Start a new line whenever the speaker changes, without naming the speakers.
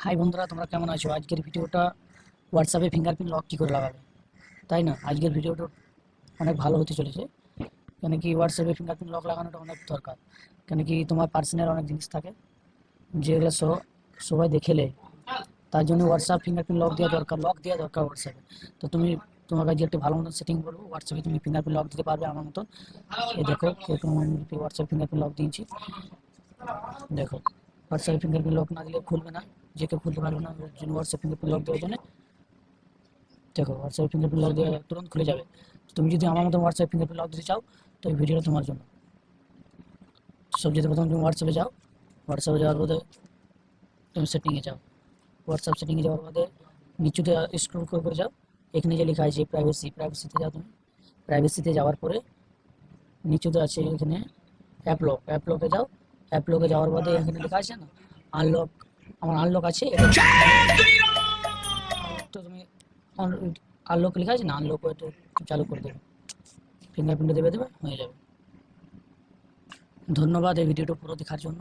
High বন্ধুরা, তোমরা কেমন আছো? আজকের ভিডিওটা হোয়াটসঅ্যাপে ফিঙ্গারপ্রিন্ট লক কী করে লাগাবে, তাই না? আজকের ভিডিওটা অনেক ভালো হতে চলেছে। কেন কি হোয়াটসঅ্যাপে ফিঙ্গারপ্রিন্ট লক লাগানোটা অনেক দরকার। কেন কি তোমার পার্সোনাল অনেক জিনিস থাকে যেগুলো সবাই দেখেলে, তার জন্য হোয়াটসঅ্যাপ ফিঙ্গারপ্রিন্ট লক দেওয়া দরকার হোয়াটসঅ্যাপে। তো তোমার কাছে একটা ভালো মতন সেটিং বলবো, হোয়াটসঅ্যাপে তুমি ফিঙ্গারপ্রিন্ট লক দিতে পারবে আমার মতন। এই দেখো, হোয়াটসঅ্যাপ ফিঙ্গারপ্রিন্ট লক দিয়েছি। দেখো, হোয়াটসঅ্যাপ ফিঙ্গারপ্রিন্ট লক না দিলে খুলবে না, যে কেউ খুলতে পারবে না। ওর জন্য হোয়াটসঅ্যাপ ফিঙ্গারপ্রিন্ট লক দেওয়ার জন্য দেখো, হোয়াটসঅ্যাপ ফিঙ্গারপ্রিন্ট লক দিয়ে তুরন্ত খুলে যাবে। তুমি যদি আমার মতো হোয়াটসঅ্যাপ ফিঙ্গারপ্রিন্ট লক দিতে চাও, তো এই ভিডিওটা তোমার জন্য। সবচেয়ে প্রথম তুমি হোয়াটসঅ্যাপে যাও। হোয়াটসঅ্যাপে যাওয়ার পরে তুমি সেটিংয়ে যাও। হোয়াটসঅ্যাপ সেটিংয়ে যাওয়ার পরে নিচুতে স্ক্রল করে করে যাও। এখানে যে লেখা আছে প্রাইভেসিতে যাও তুমি। প্রাইভেসিতে যাওয়ার পরে নিচুতে আছে এখানে অ্যাপ লকে যাও। অ্যাপ লকে যাওয়ার পরে এখানে লেখা আছে না আনলক। আমার আনলক আছে, এটা তো তুমি আনলক লেখা আছে না, আনলক একটু চালু করে দেবে। ফিঙ্গারপ্রিন্ট দেবে হয়ে যাবে। ধন্যবাদ এই ভিডিওটা পুরো দেখার জন্য।